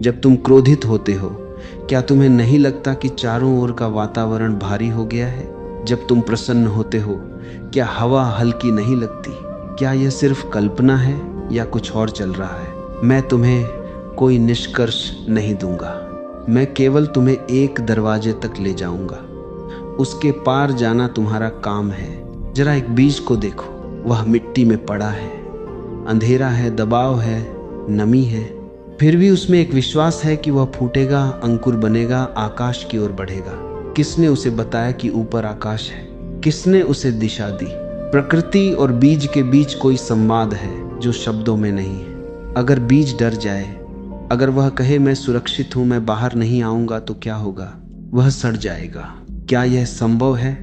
जब तुम क्रोधित होते हो, क्या तुम्हें नहीं लगता कि चारों ओर का वातावरण भारी हो गया है? जब तुम प्रसन्न होते हो, क्या हवा हल्की नहीं लगती? क्या यह सिर्फ कल्पना है या कुछ और चल रहा है? मैं तुम्हें कोई निष्कर्ष नहीं दूंगा, मैं केवल तुम्हें एक दरवाजे तक ले जाऊंगा। उसके पार जाना तुम्हारा काम है। जरा एक बीज को देखो, वह मिट्टी में पड़ा है, अंधेरा है, दबाव है, नमी है, फिर भी उसमें एक विश्वास है कि वह फूटेगा, अंकुर बनेगा, आकाश की ओर बढ़ेगा। किसने उसे बताया कि ऊपर आकाश है? किसने उसे दिशा दी? प्रकृति और बीज के बीच कोई संवाद है जो शब्दों में नहीं है। अगर बीज डर जाए, अगर वह कहे मैं सुरक्षित हूं, मैं बाहर नहीं आऊंगा, तो क्या होगा? वह सड़ जाएगा। क्या यह संभव है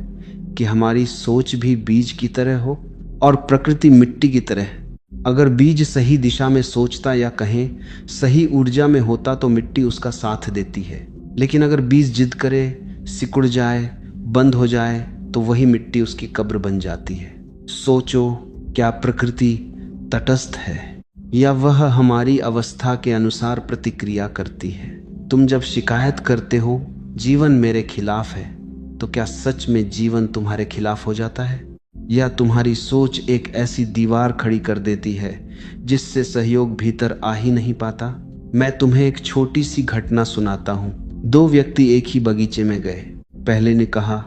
कि हमारी सोच भी बीज की तरह हो और प्रकृति मिट्टी की तरह? अगर बीज सही दिशा में सोचता या कहें सही ऊर्जा में होता तो मिट्टी उसका साथ देती है। लेकिन अगर बीज जिद करे, सिकुड़ जाए, बंद हो जाए, तो वही मिट्टी उसकी कब्र बन जाती है। सोचो, क्या प्रकृति तटस्थ है या वह हमारी अवस्था के अनुसार प्रतिक्रिया करती है? तुम जब शिकायत करते हो जीवन मेरे खिलाफ है, तो क्या सच में जीवन तुम्हारे खिलाफ हो जाता है? या तुम्हारी सोच एक ऐसी दीवार खड़ी कर देती है जिससे सहयोग भीतर आ ही नहीं पाता? मैं तुम्हें एक छोटी सी घटना सुनाता हूँ। दो व्यक्ति एक ही बगीचे में गए। पहले ने कहा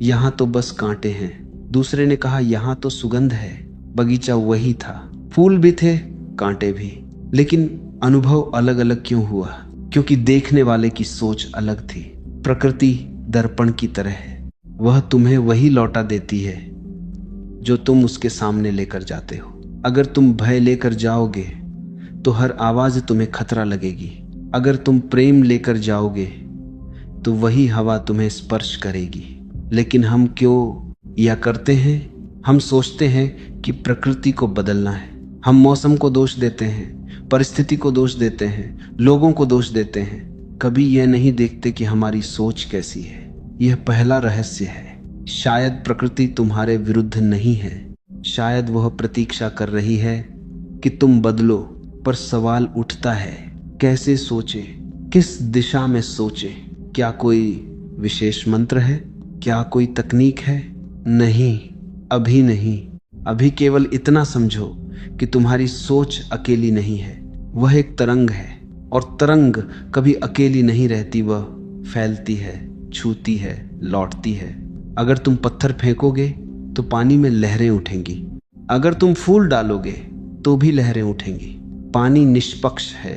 यहाँ तो बस कांटे हैं, दूसरे ने कहा यहाँ तो सुगंध है। बगीचा वही था, फूल भी थे, कांटे भी, लेकिन अनुभव अलग अलग क्यों हुआ? क्योंकि देखने वाले की सोच अलग थी। प्रकृति दर्पण की तरह है, वह तुम्हें वही लौटा देती है जो तुम उसके सामने लेकर जाते हो। अगर तुम भय लेकर जाओगे तो हर आवाज तुम्हें खतरा लगेगी। अगर तुम प्रेम लेकर जाओगे तो वही हवा तुम्हें स्पर्श करेगी। लेकिन हम क्यों या करते हैं? हम सोचते हैं कि प्रकृति को बदलना है। हम मौसम को दोष देते हैं, परिस्थिति को दोष देते हैं, लोगों को दोष देते हैं। कभी यह नहीं देखते कि हमारी सोच कैसी है। यह पहला रहस्य है। शायद प्रकृति तुम्हारे विरुद्ध नहीं है, शायद वह प्रतीक्षा कर रही है कि तुम बदलो। पर सवाल उठता है, कैसे सोचे, किस दिशा में सोचे? क्या कोई विशेष मंत्र है? क्या कोई तकनीक है? नहीं, अभी नहीं। अभी केवल इतना समझो कि तुम्हारी सोच अकेली नहीं है, वह एक तरंग है। और तरंग कभी अकेली नहीं रहती, वह फैलती है, छूती है, लौटती है। अगर तुम पत्थर फेंकोगे तो पानी में लहरें उठेंगी, अगर तुम फूल डालोगे तो भी लहरें उठेंगी। पानी निष्पक्ष है,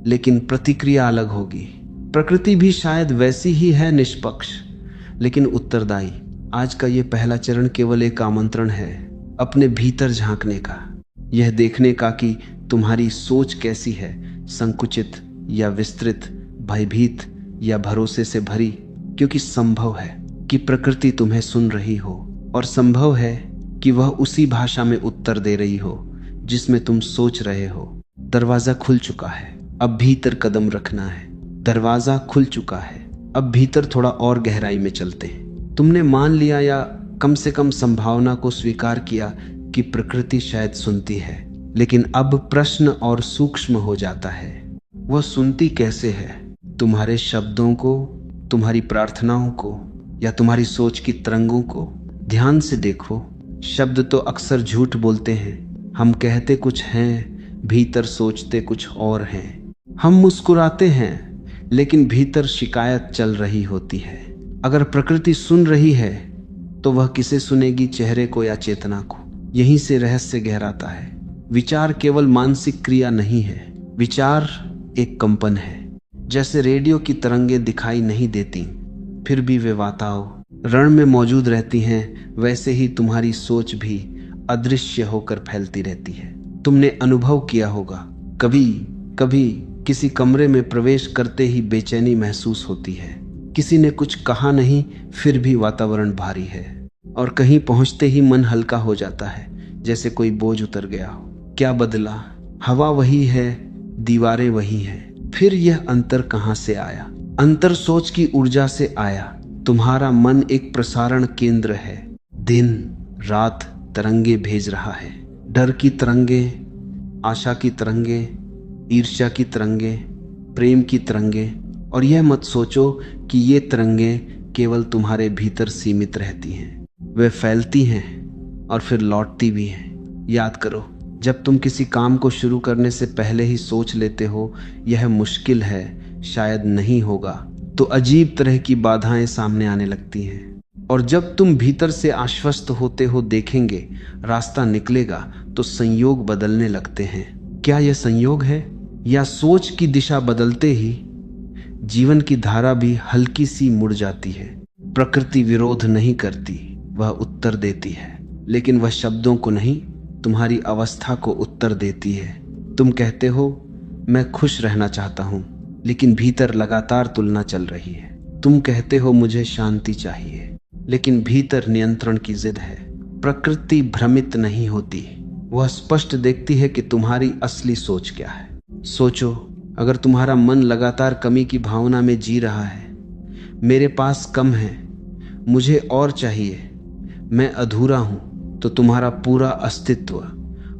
लेकिन प्रतिक्रिया अलग होगी। प्रकृति भी शायद वैसी ही है, निष्पक्ष लेकिन उत्तरदायी। आज का ये पहला चरण केवल एक आमंत्रण है अपने भीतर झांकने का, यह देखने का कि तुम्हारी सोच कैसी है, संकुचित या विस्तृत, भयभीत या भरोसे से भरी। क्योंकि संभव है कि प्रकृति तुम्हें सुन रही हो, और संभव है कि वह उसी भाषा में उत्तर दे रही हो जिसमें तुम सोच रहे हो। दरवाजा खुल चुका है, अब भीतर कदम रखना है। दरवाजा खुल चुका है, अब भीतर थोड़ा और गहराई में चलते हैं। तुमने मान लिया या कम से कम संभावना को स्वीकार किया कि प्रकृति शायद सुनती है, लेकिन अब प्रश्न और सूक्ष्म हो जाता है। वह सुनती कैसे है? तुम्हारे शब्दों को, तुम्हारी प्रार्थनाओं को, या तुम्हारी सोच की तरंगों को? ध्यान से देखो। शब्द तो अक्सर झूठ बोलते हैं। हम कहते कुछ हैं, भीतर सोचते कुछ और हैं। हम मुस्कुराते हैं, लेकिन भीतर शिकायत चल रही होती है। अगर प्रकृति सुन रही है तो वह किसे सुनेगी, चेहरे को या चेतना को? यहीं से रहस्य गहराता है। विचार केवल मानसिक क्रिया नहीं है, विचार एक कंपन है। जैसे रेडियो की तरंगें दिखाई नहीं देती, फिर भी वे वाताओं रण में मौजूद रहती हैं, वैसे ही तुम्हारी सोच भी अदृश्य होकर फैलती रहती है। तुमने अनुभव किया होगा, कभी कभी किसी कमरे में प्रवेश करते ही बेचैनी महसूस होती है। किसी ने कुछ कहा नहीं, फिर भी वातावरण भारी है, और कहीं पहुंचते ही मन हल्का हो जाता है, जैसे कोई बोझ उतर गया हो। क्या बदला? हवा वही है, दीवारें वही हैं, फिर यह अंतर कहां से आया? अंतर सोच की ऊर्जा से आया। तुम्हारा मन एक प्रसारण केंद्र है, दिन रात तरंगे भेज रहा है। डर की तरंगे, आशा की तरंगे, ईर्ष्या की तरंगे, प्रेम की तरंगें। और यह मत सोचो कि ये तरंगें केवल तुम्हारे भीतर सीमित रहती हैं। वे फैलती हैं और फिर लौटती भी हैं। याद करो, जब तुम किसी काम को शुरू करने से पहले ही सोच लेते हो यह मुश्किल है, शायद नहीं होगा, तो अजीब तरह की बाधाएं सामने आने लगती हैं। और जब तुम भीतर से आश्वस्त होते हो देखेंगे रास्ता निकलेगा, तो संयोग बदलने लगते हैं। क्या यह संयोग है, या सोच की दिशा बदलते ही जीवन की धारा भी हल्की सी मुड़ जाती है? प्रकृति विरोध नहीं करती, वह उत्तर देती है, लेकिन वह शब्दों को नहीं, तुम्हारी अवस्था को उत्तर देती है। तुम कहते हो मैं खुश रहना चाहता हूं, लेकिन भीतर लगातार तुलना चल रही है। तुम कहते हो मुझे शांति चाहिए, लेकिन भीतर नियंत्रण की जिद है। प्रकृति भ्रमित नहीं होती, वह स्पष्ट देखती है कि तुम्हारी असली सोच क्या है। सोचो, अगर तुम्हारा मन लगातार कमी की भावना में जी रहा है, मेरे पास कम है, मुझे और चाहिए, मैं अधूरा हूं, तो तुम्हारा पूरा अस्तित्व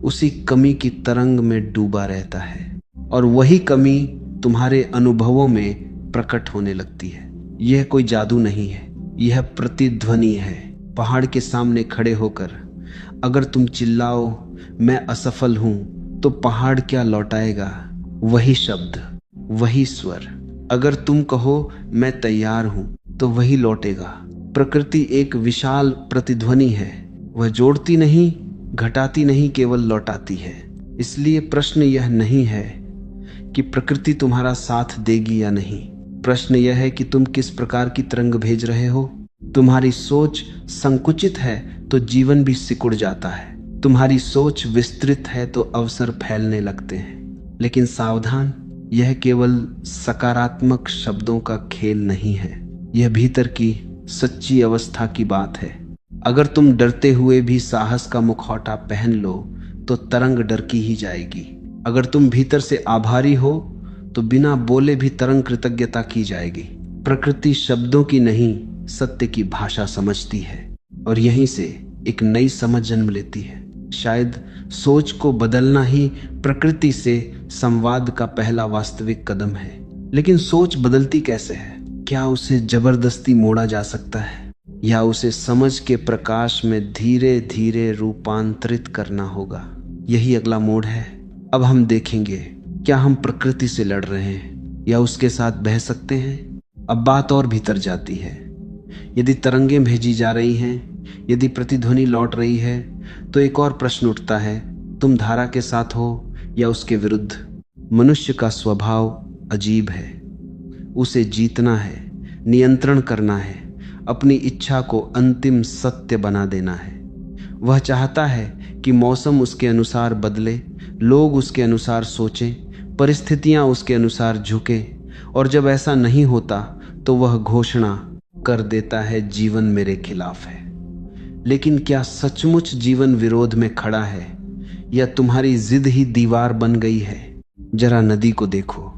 उसी कमी की तरंग में डूबा रहता है, और वही कमी तुम्हारे अनुभवों में प्रकट होने लगती है। यह कोई जादू नहीं है, यह प्रतिध्वनि है। पहाड़ के सामने खड़े होकर अगर तुम चिल्लाओ मैं असफल हूं, तो पहाड़ क्या लौटाएगा? वही शब्द, वही स्वर। अगर तुम कहो मैं तैयार हूं, तो वही लौटेगा। प्रकृति एक विशाल प्रतिध्वनि है, वह जोड़ती नहीं, घटाती नहीं, केवल लौटाती है। इसलिए प्रश्न यह नहीं है कि प्रकृति तुम्हारा साथ देगी या नहीं, प्रश्न यह है कि तुम किस प्रकार की तरंग भेज रहे हो। तुम्हारी सोच संकुचित है तो जीवन भी सिकुड़ जाता है, तुम्हारी सोच विस्तृत है तो अवसर फैलने लगते हैं। लेकिन सावधान, यह केवल सकारात्मक शब्दों का खेल नहीं है, यह भीतर की सच्ची अवस्था की बात है। अगर तुम डरते हुए भी साहस का मुखौटा पहन लो, तो तरंग डर की ही जाएगी। अगर तुम भीतर से आभारी हो, तो बिना बोले भी तरंग कृतज्ञता की जाएगी। प्रकृति शब्दों की नहीं, सत्य की भाषा समझती है, और यहीं से एक नई समझ जन्म लेती है। शायद सोच को बदलना ही प्रकृति से संवाद का पहला वास्तविक कदम है। लेकिन सोच बदलती कैसे है? क्या उसे जबरदस्ती मोड़ा जा सकता है, या उसे समझ के प्रकाश में धीरे धीरे रूपांतरित करना होगा? यही अगला मोड़ है। अब हम देखेंगे, क्या हम प्रकृति से लड़ रहे हैं या उसके साथ बह सकते हैं? अब बात और भीतर जाती है। यदि तरंगें भेजी जा रही हैं, यदि प्रतिध्वनि लौट रही है, तो एक और प्रश्न उठता है, तुम धारा के साथ हो या उसके विरुद्ध? मनुष्य का स्वभाव अजीब है, उसे जीतना है, नियंत्रण करना है, अपनी इच्छा को अंतिम सत्य बना देना है। वह चाहता है कि मौसम उसके अनुसार बदले, लोग उसके अनुसार सोचें, परिस्थितियां उसके अनुसार झुके, और जब ऐसा नहीं होता तो वह घोषणा कर देता है जीवन मेरे खिलाफ है। लेकिन क्या सचमुच जीवन विरोध में खड़ा है, या तुम्हारी जिद ही दीवार बन गई है? जरा नदी को देखो,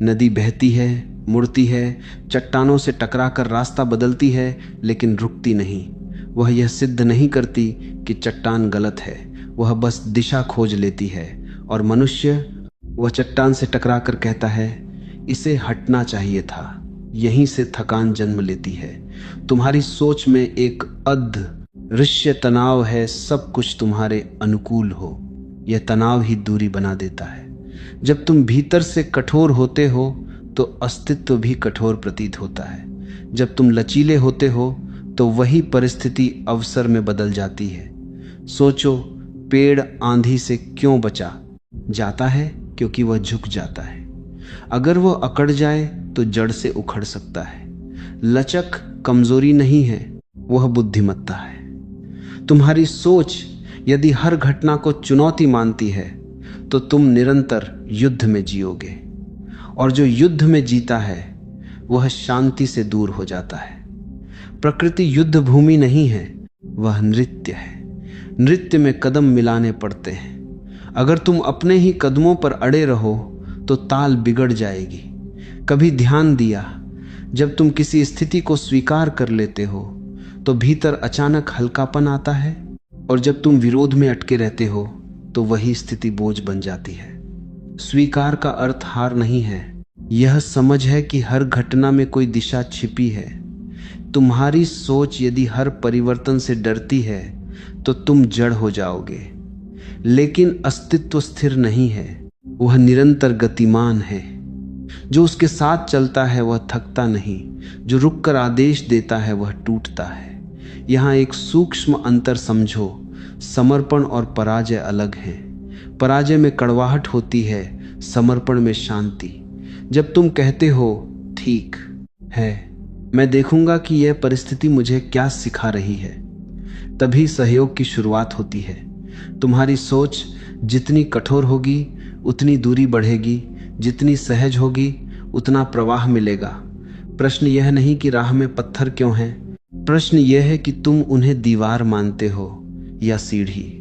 नदी बहती है, मुड़ती है, चट्टानों से टकराकर रास्ता बदलती है, लेकिन रुकती नहीं। वह यह सिद्ध नहीं करती कि चट्टान गलत है, वह बस दिशा खोज लेती है। और मनुष्य, वह चट्टान से टकराकर कहता है इसे हटना चाहिए था। यहीं से थकान जन्म लेती है। तुम्हारी सोच में एक अदृश्य तनाव है, सब कुछ तुम्हारे अनुकूल हो, यह तनाव ही दूरी बना देता है। जब तुम भीतर से कठोर होते हो तो अस्तित्व भी कठोर प्रतीत होता है। जब तुम लचीले होते हो तो वही परिस्थिति अवसर में बदल जाती है। सोचो, पेड़ आंधी से क्यों बचा जाता है? क्योंकि वह झुक जाता है। अगर वह अकड़ जाए तो जड़ से उखड़ सकता है। लचक कमजोरी नहीं है, वह बुद्धिमत्ता है। तुम्हारी सोच यदि हर घटना को चुनौती मानती है तो तुम निरंतर युद्ध में जियोगे, और जो युद्ध में जीता है वह शांति से दूर हो जाता है। प्रकृति युद्ध भूमि नहीं है, वह नृत्य है। नृत्य में कदम मिलाने पड़ते हैं। अगर तुम अपने ही कदमों पर अड़े रहो तो ताल बिगड़ जाएगी। कभी ध्यान दिया, जब तुम किसी स्थिति को स्वीकार कर लेते हो तो भीतर अचानक हल्कापन आता है, और जब तुम विरोध में अटके रहते हो तो वही स्थिति बोझ बन जाती है। स्वीकार का अर्थ हार नहीं है, यह समझ है कि हर घटना में कोई दिशा छिपी है। तुम्हारी सोच यदि हर परिवर्तन से डरती है तो तुम जड़ हो जाओगे। लेकिन अस्तित्व स्थिर नहीं है, वह निरंतर गतिमान है। जो उसके साथ चलता है वह थकता नहीं, जो रुककर आदेश देता है वह टूटता है। यहाँ एक सूक्ष्म अंतर समझो, समर्पण और पराजय अलग हैं। पराजय में कड़वाहट होती है, समर्पण में शांति। जब तुम कहते हो ठीक है, मैं देखूंगा कि यह परिस्थिति मुझे क्या सिखा रही है, तभी सहयोग की शुरुआत होती है। तुम्हारी सोच जितनी कठोर होगी उतनी दूरी बढ़ेगी, जितनी सहज होगी उतना प्रवाह मिलेगा। प्रश्न यह नहीं कि राह में पत्थर क्यों हैं, प्रश्न यह है कि तुम उन्हें दीवार मानते हो या सीढ़ी।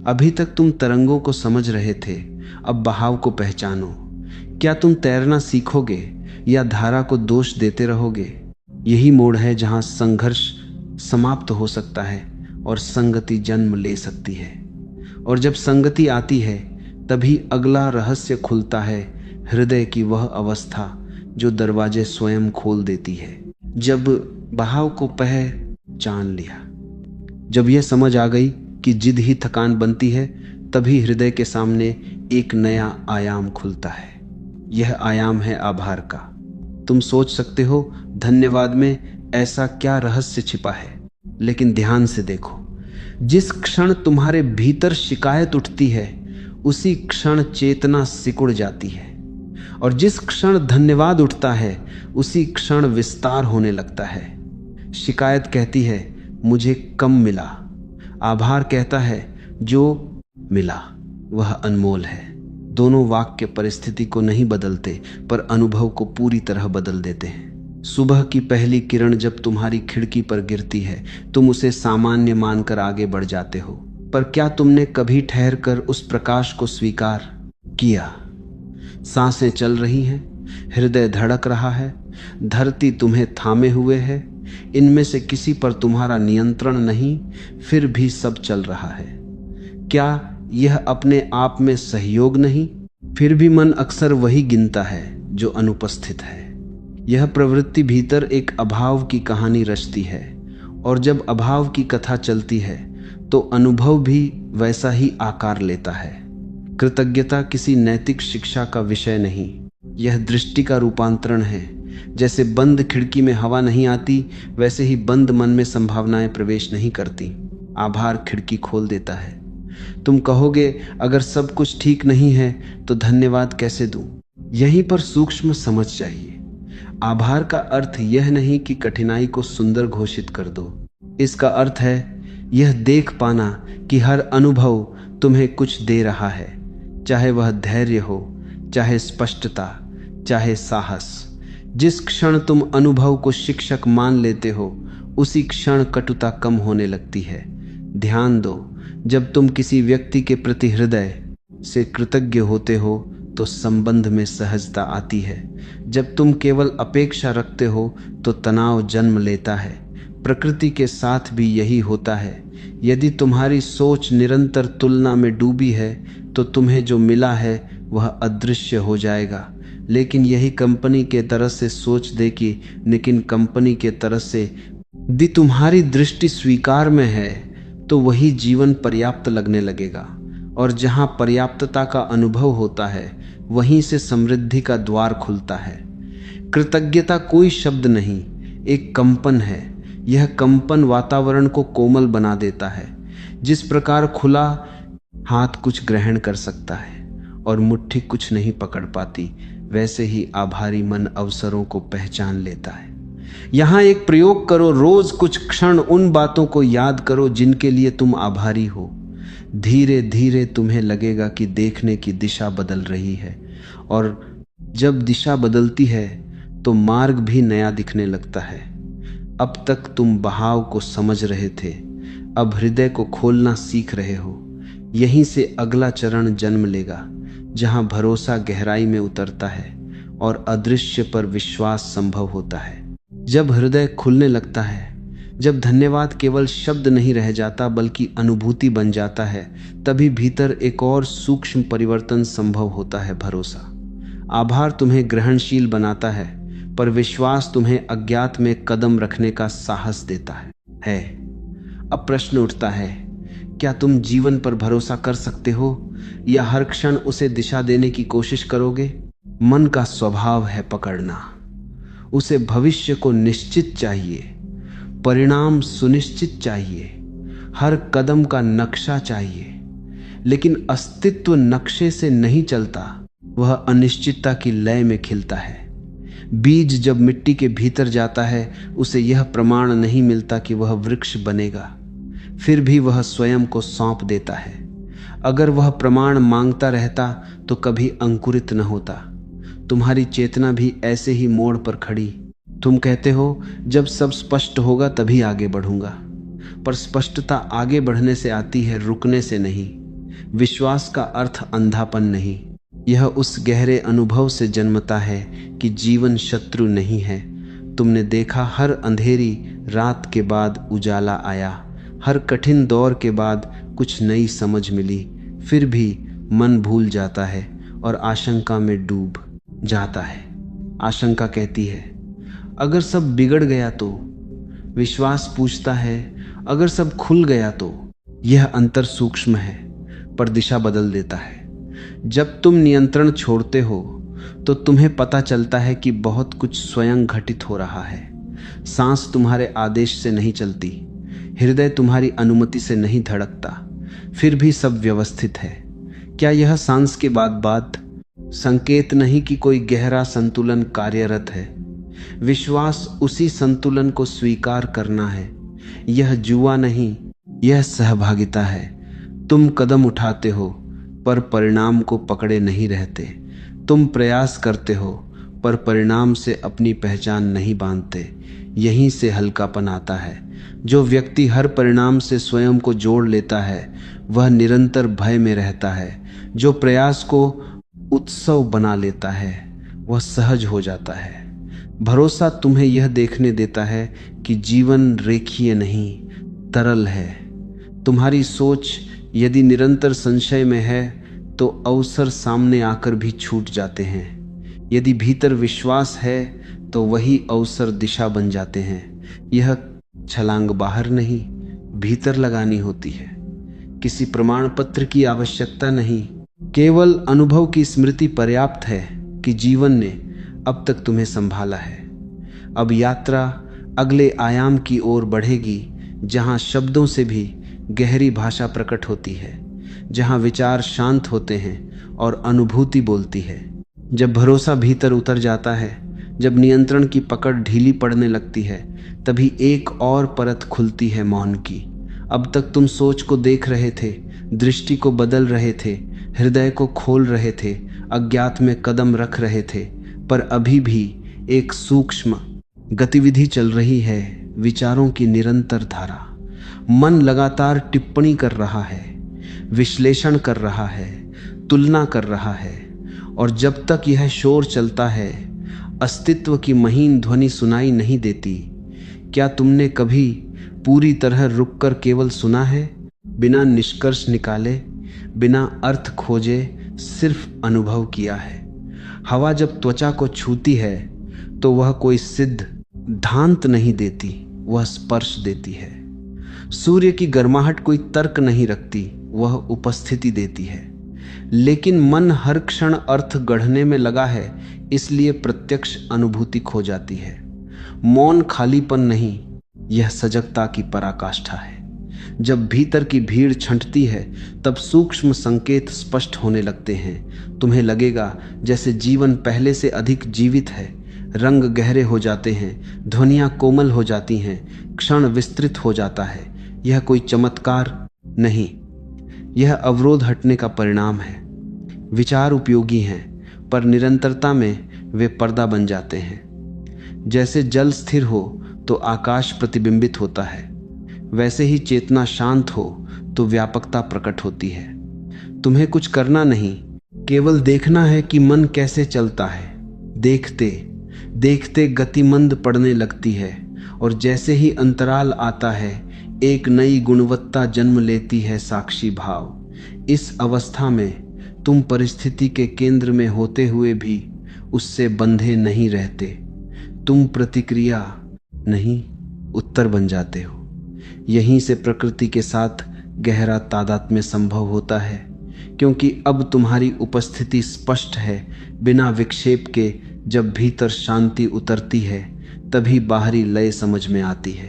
अभी तक तुम तरंगों को समझ रहे थे, अब बहाव को पहचानो। क्या तुम तैरना सीखोगे या धारा को दोष देते रहोगे? यही मोड़ है जहां संघर्ष समाप्त हो सकता है और संगति जन्म ले सकती है। और जब संगति आती है तभी अगला रहस्य खुलता है, हृदय की वह अवस्था जो दरवाजे स्वयं खोल देती है। जब बहाव को पहचान लिया, जब यह समझ आ गई कि जिद ही थकान बनती है, तभी हृदय के सामने एक नया आयाम खुलता है। यह आयाम है आभार का। तुम सोच सकते हो धन्यवाद में ऐसा क्या रहस्य छिपा है, लेकिन ध्यान से देखो। जिस क्षण तुम्हारे भीतर शिकायत उठती है उसी क्षण चेतना सिकुड़ जाती है, और जिस क्षण धन्यवाद उठता है उसी क्षण विस्तार होने लगता है। शिकायत कहती है मुझे कम मिला, आभार कहता है जो मिला वह अनमोल है। दोनों वाक्य परिस्थिति को नहीं बदलते पर अनुभव को पूरी तरह बदल देते हैं। सुबह की पहली किरण जब तुम्हारी खिड़की पर गिरती है, तुम उसे सामान्य मानकर आगे बढ़ जाते हो, पर क्या तुमने कभी ठहरकर उस प्रकाश को स्वीकार किया? सांसें चल रही हैं, हृदय धड़क रहा है, धरती तुम्हें थामे हुए है, इनमें से किसी पर तुम्हारा नियंत्रण नहीं, फिर भी सब चल रहा है। क्या यह अपने आप में सहयोग नहीं? फिर भी मन अक्सर वही गिनता है जो अनुपस्थित है। यह प्रवृत्ति भीतर एक अभाव की कहानी रचती है, और जब अभाव की कथा चलती है तो अनुभव भी वैसा ही आकार लेता है। कृतज्ञता किसी नैतिक शिक्षा का विषय नहीं, यह दृष्टि का रूपांतरण है। जैसे बंद खिड़की में हवा नहीं आती, वैसे ही बंद मन में संभावनाएं प्रवेश नहीं करती। आभार खिड़की खोल देता है। तुम कहोगे अगर सब कुछ ठीक नहीं है तो धन्यवाद कैसे दूं? यहीं पर सूक्ष्म समझ चाहिए। आभार का अर्थ यह नहीं कि कठिनाई को सुंदर घोषित कर दो। इसका अर्थ है यह देख पाना कि हर अनुभव तुम्हें कुछ दे रहा है, चाहे वह धैर्य हो, चाहे स्पष्टता, चाहे साहस। जिस क्षण तुम अनुभव को शिक्षक मान लेते हो उसी क्षण कटुता कम होने लगती है। ध्यान दो, जब तुम किसी व्यक्ति के प्रति हृदय से कृतज्ञ होते हो तो संबंध में सहजता आती है। जब तुम केवल अपेक्षा रखते हो तो तनाव जन्म लेता है। प्रकृति के साथ भी यही होता है। यदि तुम्हारी सोच निरंतर तुलना में डूबी है तो तुम्हें जो मिला है वह अदृश्य हो जाएगा। लेकिन यही कंपनी के तरफ से सोच दे कि लेकिन कंपनी के तरफ से यदि तुम्हारी दृष्टि स्वीकार में है तो वही जीवन पर्याप्त लगने लगेगा। और जहां पर्याप्तता का अनुभव होता है वहीं से समृद्धि का द्वार खुलता है। कृतज्ञता कोई शब्द नहीं, एक कंपन है। यह कंपन वातावरण को कोमल बना देता है। जिस प्रकार खुला हाथ कुछ ग्रहण कर सकता है और मुट्ठी कुछ नहीं पकड़ पाती, वैसे ही आभारी मन अवसरों को पहचान लेता है। यहां एक प्रयोग करो, रोज कुछ क्षण उन बातों को याद करो जिनके लिए तुम आभारी हो। धीरे धीरे तुम्हें लगेगा कि देखने की दिशा बदल रही है, और जब दिशा बदलती है तो मार्ग भी नया दिखने लगता है। अब तक तुम बहाव को समझ रहे थे, अब हृदय को खोलना सीख रहे हो। यहीं से अगला चरण जन्म लेगा, जहां भरोसा गहराई में उतरता है और अदृश्य पर विश्वास संभव होता है। जब हृदय खुलने लगता है, जब धन्यवाद केवल शब्द नहीं रह जाता बल्कि अनुभूति बन जाता है, तभी भीतर एक और सूक्ष्म परिवर्तन संभव होता है, भरोसा। आभार तुम्हें ग्रहणशील बनाता है, पर विश्वास तुम्हें अज्ञात में कदम रखने का साहस देता है। अब प्रश्न उठता है, क्या तुम जीवन पर भरोसा कर सकते हो या हर क्षण उसे दिशा देने की कोशिश करोगे? मन का स्वभाव है पकड़ना। उसे भविष्य को निश्चित चाहिए, परिणाम सुनिश्चित चाहिए, हर कदम का नक्शा चाहिए। लेकिन अस्तित्व नक्शे से नहीं चलता, वह अनिश्चितता की लय में खिलता है। बीज जब मिट्टी के भीतर जाता है, उसे यह प्रमाण नहीं मिलता कि वह वृक्ष बनेगा, फिर भी वह स्वयं को सौंप देता है। अगर वह प्रमाण मांगता रहता तो कभी अंकुरित न होता। तुम्हारी चेतना भी ऐसे ही मोड़ पर खड़ी। तुम कहते हो, जब सब स्पष्ट होगा तभी आगे बढ़ूंगा, पर स्पष्टता आगे बढ़ने से आती है, रुकने से नहीं। विश्वास का अर्थ अंधापन नहीं, यह उस गहरे अनुभव से जन्मता है कि जीवन शत्रु नहीं है। तुमने देखा, हर अंधेरी रात के बाद उजाला आया, हर कठिन दौर के बाद कुछ नई समझ मिली। फिर भी मन भूल जाता है और आशंका में डूब जाता है। आशंका कहती है, अगर सब बिगड़ गया तो? विश्वास पूछता है, अगर सब खुल गया तो? यह अंतर सूक्ष्म है, पर दिशा बदल देता है। जब तुम नियंत्रण छोड़ते हो तो तुम्हें पता चलता है कि बहुत कुछ स्वयं घटित हो रहा है। सांस तुम्हारे आदेश से नहीं चलती, हृदय तुम्हारी अनुमति से नहीं धड़कता, फिर भी सब व्यवस्थित है। क्या यह सांस के बाद बात संकेत नहीं कि कोई गहरा संतुलन कार्यरत है? विश्वास उसी संतुलन को स्वीकार करना है। यह जुआ नहीं, यह सहभागिता है। तुम कदम उठाते हो पर परिणाम को पकड़े नहीं रहते। तुम प्रयास करते हो पर परिणाम से अपनी पहचान नहीं बांधते। यहीं से हल्कापन आता है। जो व्यक्ति हर परिणाम से स्वयं को जोड़ लेता है, वह निरंतर भय में रहता है। जो प्रयास को उत्सव बना लेता है, वह सहज हो जाता है। भरोसा तुम्हें यह देखने देता है कि जीवन रेखीय नहीं, तरल है। तुम्हारी सोच यदि निरंतर संशय में है तो अवसर सामने आकर भी छूट जाते हैं। यदि भीतर विश्वास है तो वही अवसर दिशा बन जाते हैं। यह छलांग बाहर नहीं, भीतर लगानी होती है। किसी प्रमाण पत्र की आवश्यकता नहीं, केवल अनुभव की स्मृति पर्याप्त है कि जीवन ने अब तक तुम्हें संभाला है। अब यात्रा अगले आयाम की ओर बढ़ेगी, जहां शब्दों से भी गहरी भाषा प्रकट होती है, जहां विचार शांत होते हैं और अनुभूति बोलती है। जब भरोसा भीतर उतर जाता है, जब नियंत्रण की पकड़ ढीली पड़ने लगती है, तभी एक और परत खुलती है मौन की। अब तक तुम सोच को देख रहे थे, दृष्टि को बदल रहे थे, हृदय को खोल रहे थे, अज्ञात में कदम रख रहे थे, पर अभी भी एक सूक्ष्म गतिविधि चल रही है, विचारों की निरंतर धारा। मन लगातार टिप्पणी कर रहा है, विश्लेषण कर रहा है, तुलना कर रहा है, और जब तक यह शोर चलता है, अस्तित्व की महीन ध्वनि सुनाई नहीं देती। क्या तुमने कभी पूरी तरह रुककर केवल सुना है, बिना निष्कर्ष निकाले, बिना अर्थ खोजे, सिर्फ अनुभव किया है? हवा जब त्वचा को छूती है तो वह कोई सिद्ध धांत नहीं देती, वह स्पर्श देती है। सूर्य की गर्माहट कोई तर्क नहीं रखती, वह उपस्थिति देती है। लेकिन मन हर क्षण अर्थ गढ़ने में लगा है, इसलिए प्रत्यक्ष अनुभूति खो जाती है। मौन खालीपन नहीं, यह सजगता की पराकाष्ठा है। जब भीतर की भीड़ छंटती है, तब सूक्ष्म संकेत स्पष्ट होने लगते हैं। तुम्हें लगेगा जैसे जीवन पहले से अधिक जीवित है। रंग गहरे हो जाते हैं, ध्वनियां कोमल हो जाती हैं, क्षण विस्तृत हो जाता है। यह कोई चमत्कार नहीं, यह अवरोध हटने का परिणाम है। विचार उपयोगी हैं, पर निरंतरता में वे पर्दा बन जाते हैं। जैसे जल स्थिर हो तो आकाश प्रतिबिंबित होता है, वैसे ही चेतना शांत हो तो व्यापकता प्रकट होती है। तुम्हें कुछ करना नहीं, केवल देखना है कि मन कैसे चलता है। देखते देखते गति मंद पड़ने लगती है, और जैसे ही अंतराल आता है, एक नई गुणवत्ता जन्म लेती है, साक्षी भाव। इस अवस्था में तुम परिस्थिति के केंद्र में होते हुए भी उससे बंधे नहीं रहते। तुम प्रतिक्रिया नहीं, उत्तर बन जाते हो। यहीं से प्रकृति के साथ गहरा तादात्म्य संभव होता है, क्योंकि अब तुम्हारी उपस्थिति स्पष्ट है, बिना विक्षेप के। जब भीतर शांति उतरती है, तभी बाहरी लय समझ में आती है।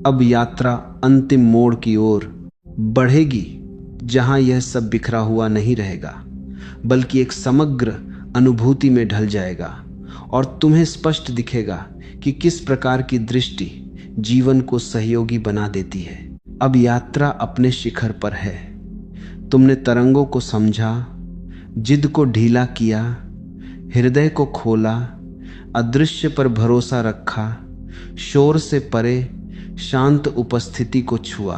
अब यात्रा अंतिम मोड़ की ओर बढ़ेगी, जहां यह सब बिखरा हुआ नहीं रहेगा, बल्कि एक समग्र अनुभूति में ढल जाएगा, और तुम्हें स्पष्ट दिखेगा कि किस प्रकार की दृष्टि जीवन को सहयोगी बना देती है। अब यात्रा अपने शिखर पर है। तुमने तरंगों को समझा, जिद को ढीला किया, हृदय को खोला, अदृश्य पर भरोसा रखा, शोर से परे शांत उपस्थिति को छुआ।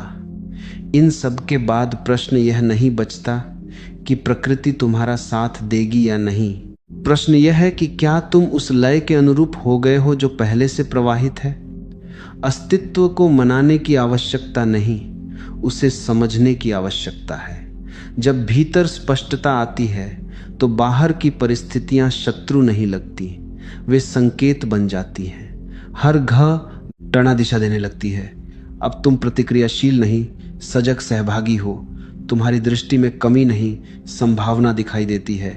इन सब के बाद प्रश्न यह नहीं बचता कि प्रकृति तुम्हारा साथ देगी या नहीं। प्रश्न यह है कि क्या तुम उस लय के अनुरूप हो गए हो जो पहले से प्रवाहित है। अस्तित्व को मनाने की आवश्यकता नहीं, उसे समझने की आवश्यकता है। जब भीतर स्पष्टता आती है तो बाहर की परिस्थितियां शत्रु नहीं लगती, वे संकेत बन जाती हैं। हर घ टना दिशा देने लगती है। अब तुम प्रतिक्रियाशील नहीं, सजग सहभागी हो। तुम्हारी दृष्टि में कमी नहीं, संभावना दिखाई देती है।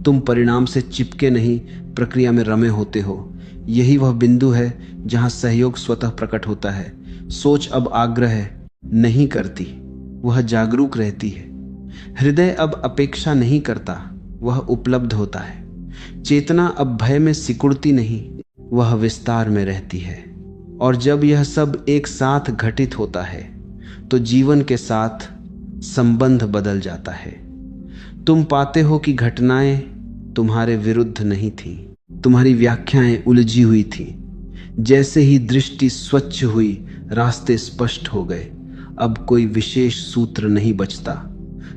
तुम परिणाम से चिपके नहीं, प्रक्रिया में रमे होते हो। यही वह बिंदु है जहां सहयोग स्वतः प्रकट होता है। सोच अब आग्रह नहीं करती, वह जागरूक रहती है। हृदय अब अपेक्षा नहीं करता, वह उपलब्ध होता है। चेतना अब भय में सिकुड़ती नहीं, वह विस्तार में रहती है। और जब यह सब एक साथ घटित होता है तो जीवन के साथ संबंध बदल जाता है। तुम पाते हो कि घटनाएं तुम्हारे विरुद्ध नहीं थीं, तुम्हारी व्याख्याएं उलझी हुई थीं। जैसे ही दृष्टि स्वच्छ हुई, रास्ते स्पष्ट हो गए। अब कोई विशेष सूत्र नहीं बचता।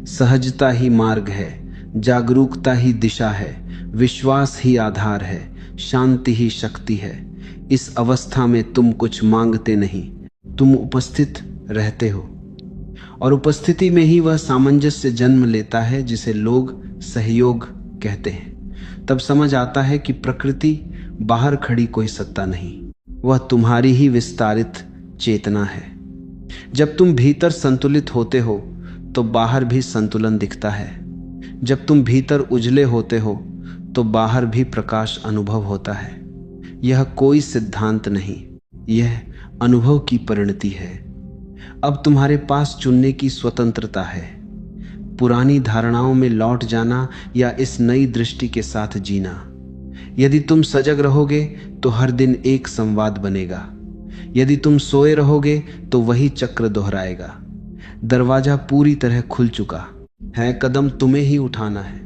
सहजता ही मार्ग है, जागरूकता ही दिशा है, विश्वास ही आधार है, शांति ही शक्ति है। इस अवस्था में तुम कुछ मांगते नहीं, तुम उपस्थित रहते हो, और उपस्थिति में ही वह सामंजस्य जन्म लेता है जिसे लोग सहयोग कहते हैं। तब समझ आता है कि प्रकृति बाहर खड़ी कोई सत्ता नहीं, वह तुम्हारी ही विस्तारित चेतना है। जब तुम भीतर संतुलित होते हो तो बाहर भी संतुलन दिखता है। जब तुम भीतर उजले होते हो तो बाहर भी प्रकाश अनुभव होता है। यह कोई सिद्धांत नहीं, यह अनुभव की परिणति है। अब तुम्हारे पास चुनने की स्वतंत्रता है, पुरानी धारणाओं में लौट जाना या इस नई दृष्टि के साथ जीना। यदि तुम सजग रहोगे तो हर दिन एक संवाद बनेगा, यदि तुम सोए रहोगे तो वही चक्र दोहराएगा। दरवाजा पूरी तरह खुल चुका है, कदम तुम्हें ही उठाना है।